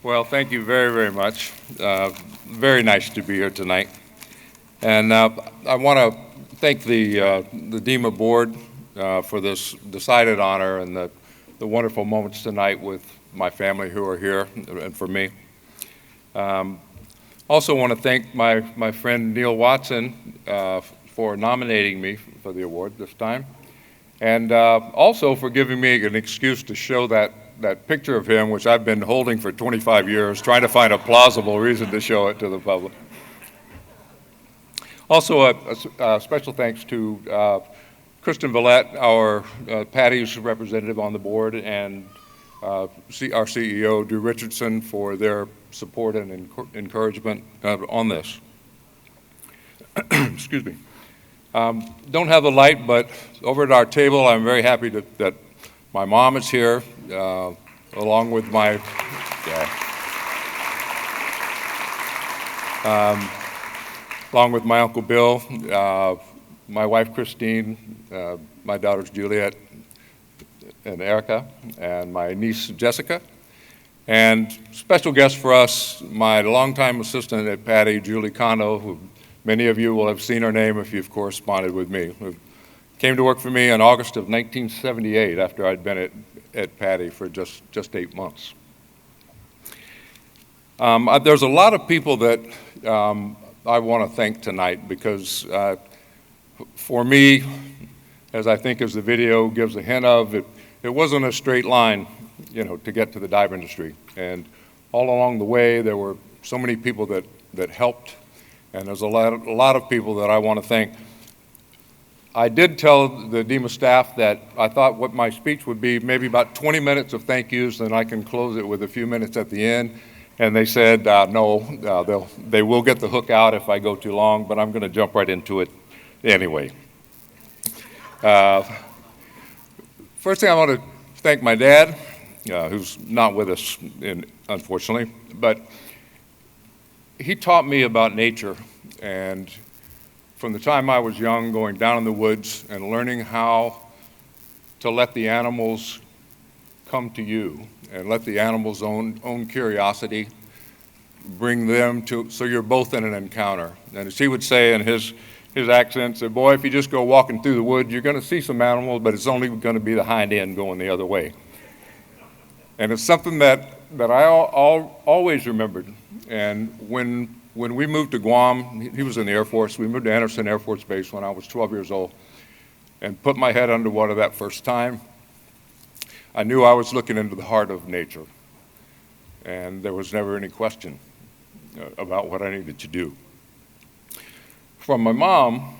Well, thank you very, very much. Very nice to be here tonight. And I want to thank the DEMA board for this decided honor and the wonderful moments tonight with my family who are here and for me. Also want to thank my friend Neil Watson for nominating me for the award this time, and also for giving me an excuse to show that picture of him, which I've been holding for 25 years, trying to find a plausible reason to show it to the public. Also, a special thanks to Kristen Villette, our Patty's representative on the board, and our CEO, Drew Richardson, for their support and encouragement on this. Excuse me. Don't have the light, but over at our table, I'm very happy that my mom is here, along with my Uncle Bill, my wife Christine, my daughters Juliet and Erica, and my niece Jessica. And special guest for us, my longtime assistant at Patty, Julie Condo, who many of you will have seen her name if you've corresponded with me, who came to work for me in August of 1978 after I'd been at Patty for just 8 months. There's a lot of people that I want to thank tonight because for me, as I think as the video gives a hint of, it wasn't a straight line, to get to the dive industry. And all along the way, there were so many people that helped, and there's a lot of people that I want to thank. I did tell the DEMA staff that I thought what my speech would be maybe about 20 minutes of thank yous, and I can close it with a few minutes at the end. And they said, no, they will get the hook out if I go too long, but I'm going to jump right into it anyway. First thing I want to thank my dad, who's not with us, unfortunately, but he taught me about nature, and from the time I was young, going down in the woods and learning how to let the animals come to you and let the animals' own curiosity bring them to, so you're both in an encounter. And as he would say in his accent, said, boy, if you just go walking through the woods, you're going to see some animals, but it's only going to be the hind end going the other way. And it's something that I always remembered. And when we moved to Guam, he was in the Air Force, we moved to Anderson Air Force Base when I was 12 years old, and put my head underwater that first time, I knew I was looking into the heart of nature. And there was never any question about what I needed to do. From my mom,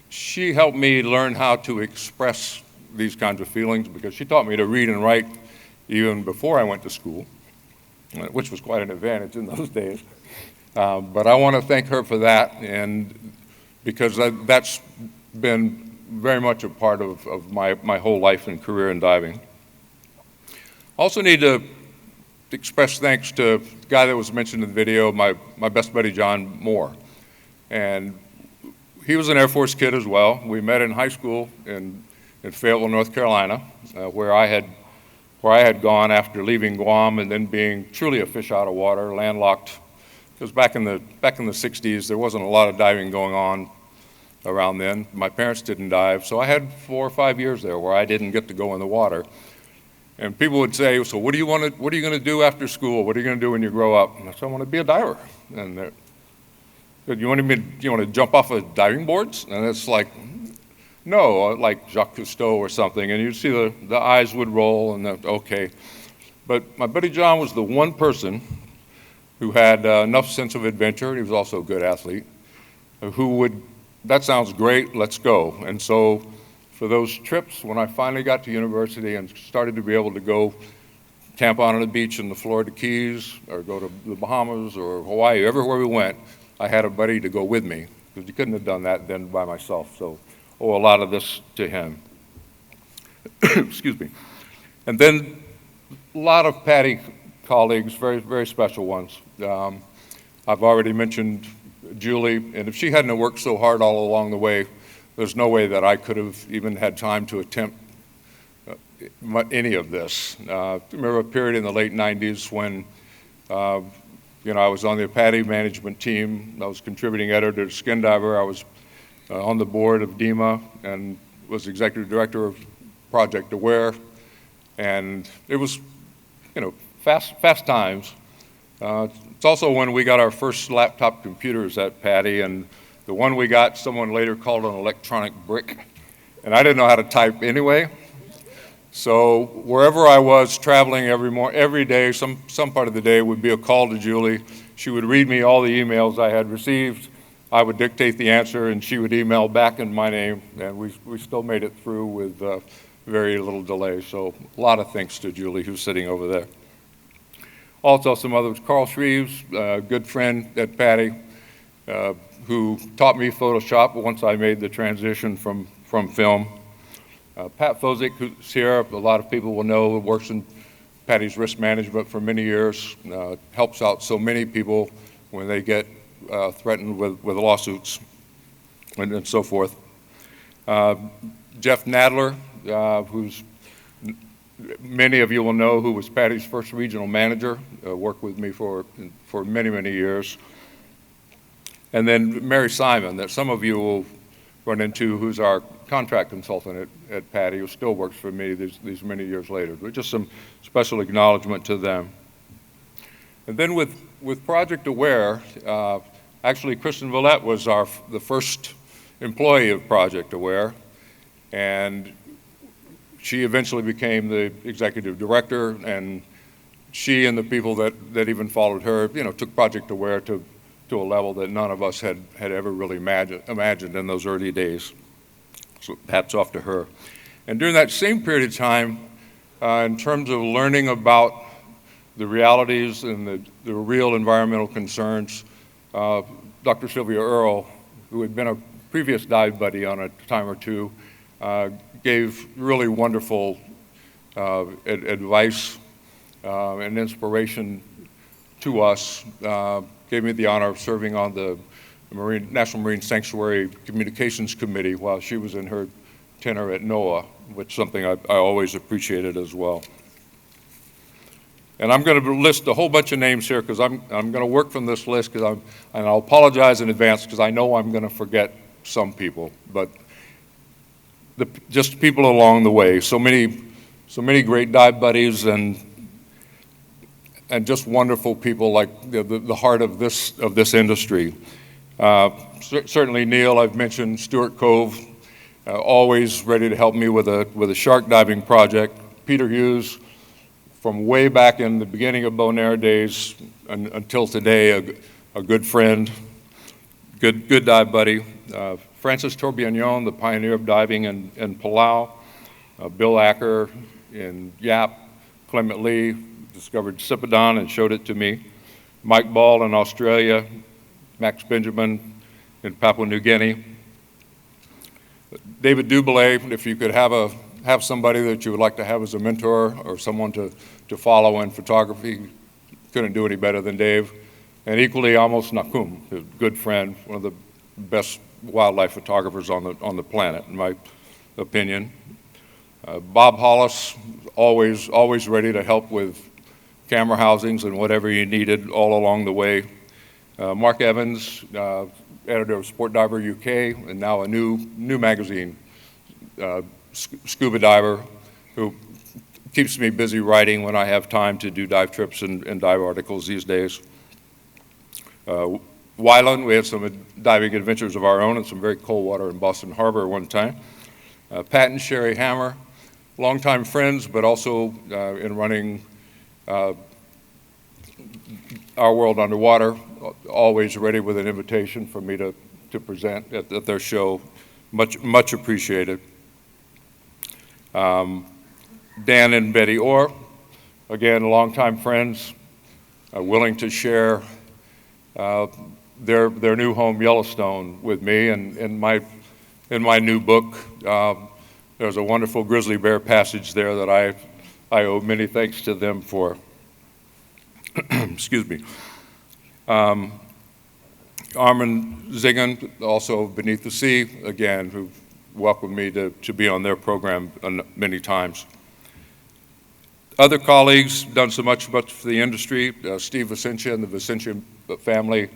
she helped me learn how to express these kinds of feelings because she taught me to read and write even before I went to school, which was quite an advantage in those days. But I want to thank her for that, and because that's been very much a part of my whole life and career in diving. Also need to express thanks to the guy that was mentioned in the video, my best buddy John Moore. And he was an Air Force kid as well. We met in high school in Fayetteville, North Carolina, where I had gone after leaving Guam and then being truly a fish out of water, landlocked. Because back in the 60s, there wasn't a lot of diving going on around then. My parents didn't dive, so I had 4 or 5 years there where I didn't get to go in the water. And people would say, so what are you going to do after school? What are you going to do when you grow up? And I said, I want to be a diver. And they said, you want to jump off of diving boards? And it's like, no, like Jacques Cousteau or something. And you'd see the eyes would roll and okay. But my buddy John was the one person who had enough sense of adventure, and he was also a good athlete, who would, that sounds great, let's go. And so for those trips, when I finally got to university and started to be able to go camp out on the beach in the Florida Keys or go to the Bahamas or Hawaii, everywhere we went, I had a buddy to go with me because you couldn't have done that then by myself. So owe a lot of this to him. Excuse me. And then a lot of Patty colleagues, very, very special ones. I've already mentioned Julie, and if she hadn't worked so hard all along the way, there's no way that I could have even had time to attempt any of this. I remember a period in the late 90s when I was on the Patty management team. I was contributing editor to Skin Diver. I was on the board of DEMA and was executive director of Project Aware. And it was, fast times. It's also when we got our first laptop computers at Patty, and the one we got, someone later called an electronic brick. And I didn't know how to type anyway. So wherever I was traveling every day, some part of the day would be a call to Julie. She would read me all the emails I had received. I would dictate the answer, and she would email back in my name, and we still made it through with very little delay. So a lot of thanks to Julie, who's sitting over there. Also some others, Carl Shreves, a good friend at Patty, who taught me Photoshop once I made the transition from film. Pat Fozick, who's here, a lot of people will know, works in Patty's risk management for many years, helps out so many people when they get threatened with lawsuits and so forth. Jeff Nadler, who's many of you will know, who was Patty's first regional manager, worked with me for many, many years. And then Mary Simon, that some of you will run into, who's our contract consultant at Patty, who still works for me these many years later. But just some special acknowledgement to them. And then with Project Aware, actually Kristen Villette was the first employee of Project Aware, and she eventually became the executive director, and she and the people that even followed her, took Project Aware to a level that none of us had ever really imagined in those early days. So hats off to her. And during that same period of time, in terms of learning about the realities and the real environmental concerns, Dr. Sylvia Earle, who had been a previous dive buddy on a time or two, gave really wonderful advice and inspiration to us. Gave me the honor of serving on the National Marine Sanctuary Communications Committee while she was in her tenure at NOAA, which is something I always appreciated as well. And I'm going to list a whole bunch of names here because I'm going to work from this list, and I'll apologize in advance because I know I'm going to forget some people, but just people along the way. So many great dive buddies and just wonderful people, like the heart of this industry. Certainly Neil, I've mentioned Stuart Cove, always ready to help me with a shark diving project. Peter Hughes, from way back in the beginning of Bonaire days until today, a good friend, good dive buddy. Francis Tourbillon, the pioneer of diving in Palau. Bill Acker in Yap. Clement Lee discovered Cipodon and showed it to me. Mike Ball in Australia. Max Benjamin in Papua New Guinea. David Dubélé, if you could have somebody that you would like to have as a mentor or someone to follow in photography, couldn't do any better than Dave. And equally, Amos Nakum, a good friend, one of the best wildlife photographers on the planet, in my opinion. Bob Hollis, always ready to help with camera housings and whatever you needed all along the way. Mark Evans, editor of Sport Diver UK, and now a new magazine, Scuba Diver, who keeps me busy writing when I have time to do dive trips and dive articles these days. Wyland, we had some diving adventures of our own in some very cold water in Boston Harbor one time. Pat and Sherry Hammer, longtime friends, but also in running Our World Underwater, always ready with an invitation for me to present at their show. Much appreciated. Dan and Betty Orr, again, longtime friends, willing to share their new home, Yellowstone, with me. And in my new book, there's a wonderful grizzly bear passage there that I owe many thanks to them for. Excuse me. Armin Zingen, also Beneath the Sea, again, who welcomed me to be on their program many times. Other colleagues done so much for the industry, Steve Vicentia and the Vicentia family,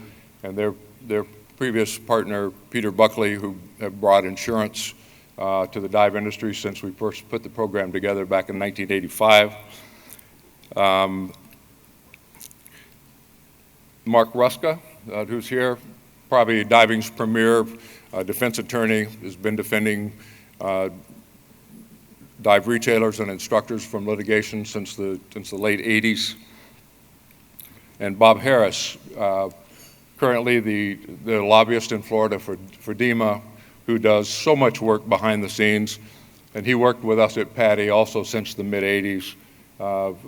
and their previous partner, Peter Buckley, who have brought insurance to the dive industry since we first put the program together back in 1985. Mark Ruska, who's here, probably diving's premier defense attorney, has been defending dive retailers and instructors from litigation since the late 80s. And Bob Harris, currently the lobbyist in Florida for DEMA, who does so much work behind the scenes. And he worked with us at PADI also since the mid-80s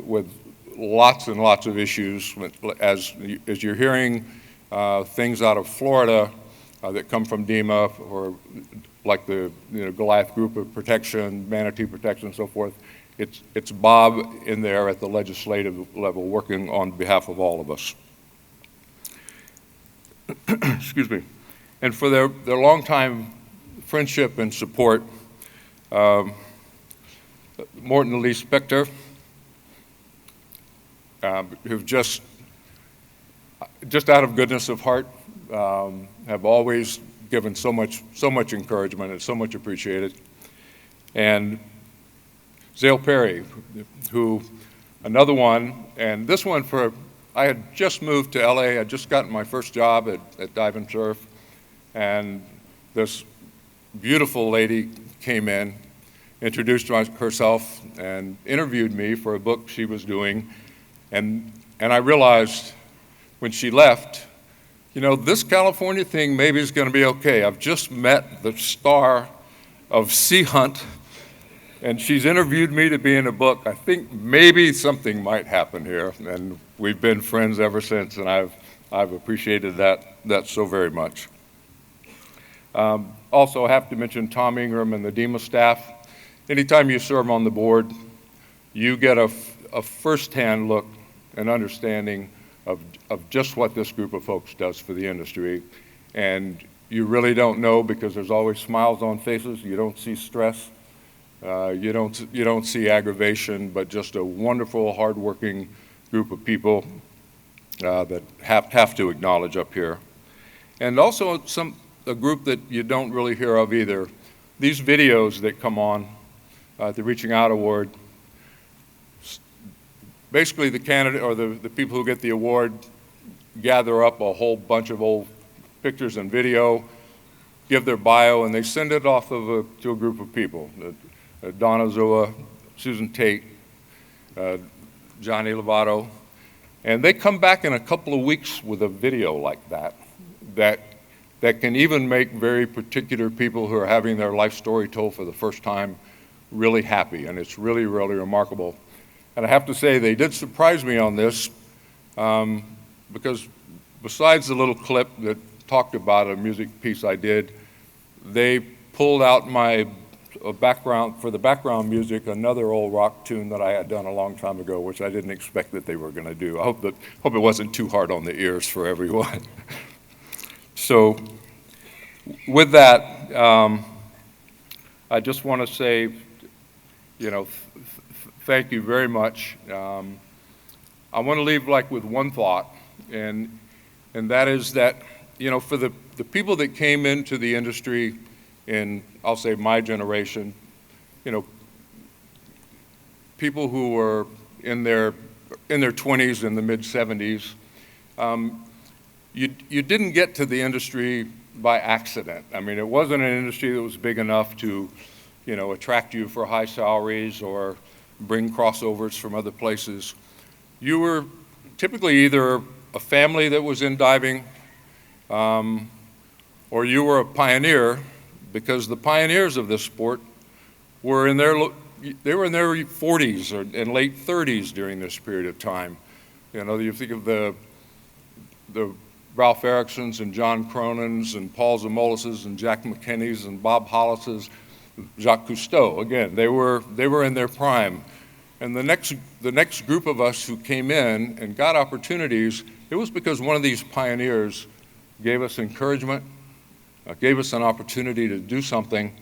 with lots and lots of issues. As you're hearing things out of Florida that come from DEMA, or like the Goliath Group of Protection, Manatee Protection, and so forth, it's Bob in there at the legislative level working on behalf of all of us. Excuse me. And for their longtime friendship and support, Morton and Lee Spector, who've just out of goodness of heart, have always given so much encouragement and so much appreciated. And Zale Perry, who, another one, and this one I had just moved to LA, I'd just gotten my first job at Dive and Surf, and this beautiful lady came in, introduced herself, and interviewed me for a book she was doing, and I realized when she left, this California thing maybe is going to be okay. I've just met the star of Sea Hunt, and she's interviewed me to be in a book. I think maybe something might happen here, and we've been friends ever since, and I've appreciated that so very much. Also, I have to mention Tom Ingram and the DEMA staff. Anytime you serve on the board, you get a first-hand look and understanding of just what this group of folks does for the industry. And you really don't know because there's always smiles on faces. You don't see stress. You don't see aggravation, but just a wonderful, hardworking group of people that have to acknowledge up here. And also a group that you don't really hear of either. These videos that come on, the Reaching Out Award, basically the candidate or the people who get the award gather up a whole bunch of old pictures and video, give their bio, and they send it off to a group of people. Donna Zua, Susan Tate, Johnny Lovato, and they come back in a couple of weeks with a video like that can even make very particular people who are having their life story told for the first time really happy, and it's really, really remarkable. And I have to say, they did surprise me on this because besides the little clip that talked about a music piece I did, they pulled out my background, for the background music, another old rock tune that I had done a long time ago, which I didn't expect that they were going to do. I hope it wasn't too hard on the ears for everyone. So with that, I just want to say, thank you very much. I want to leave with one thought, and that is that, for the people that came into the industry in, I'll say, my generation, people who were in their 20s and the mid-70s, you didn't get to the industry by accident. I mean, it wasn't an industry that was big enough to, attract you for high salaries or bring crossovers from other places. You were typically either a family that was in diving, or you were a pioneer, because the pioneers of this sport were in their 40s and late 30s during this period of time. You think of the Ralph Ericksons and John Cronin's and Paul Zamolases and Jack McKinney's and Bob Hollis's, Jacques Cousteau. Again, they were in their prime. And the next group of us who came in and got opportunities, it was because one of these pioneers gave us encouragement, gave us an opportunity to do something,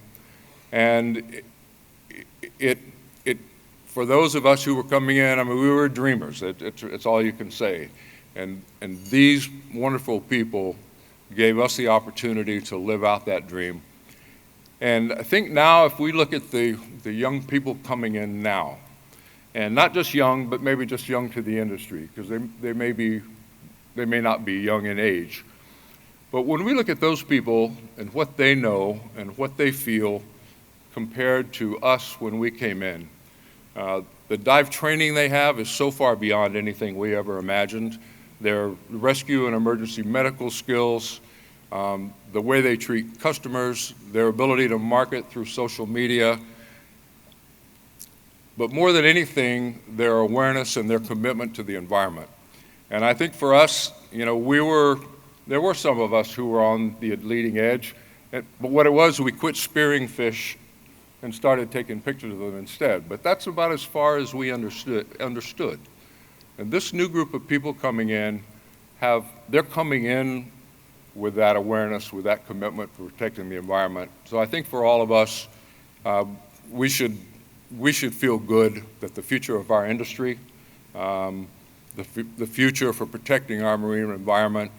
and it for those of us who were coming in, I mean, we were dreamers. It's all you can say. And these wonderful people gave us the opportunity to live out that dream. And I think now, if we look at the young people coming in now, and not just young, but maybe just young to the industry, because they may not be young in age. But when we look at those people and what they know and what they feel compared to us when we came in, the dive training they have is so far beyond anything we ever imagined. Their rescue and emergency medical skills, the way they treat customers, their ability to market through social media, but more than anything, their awareness and their commitment to the environment. And I think for us, you know, there were some of us who were on the leading edge, but what it was, we quit spearing fish and started taking pictures of them instead. But that's about as far as we understood. And this new group of people coming in, they're coming in with that awareness, with that commitment to protecting the environment. So I think for all of us, we should feel good that the future of our industry, the future for protecting our marine environment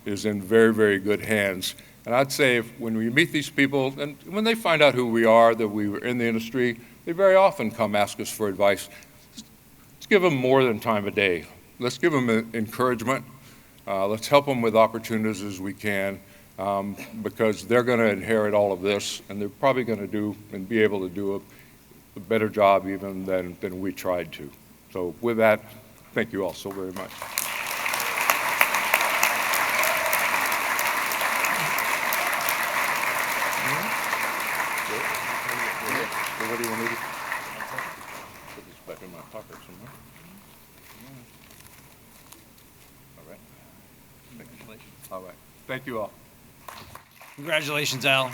is in very, very good hands. And I'd say when we meet these people, and when they find out who we are, that we were in the industry, they very often come ask us for advice. Let's give them more than time of day. Let's give them encouragement. Let's help them with opportunities as we can, because they're going to inherit all of this, and they're probably going to do and be able to do a better job even than we tried to. So with that, thank you all so very much. What do you want me to do? Put this back in my pocket somewhere. All right. Congratulations. All right. Thank you all. Congratulations, Al.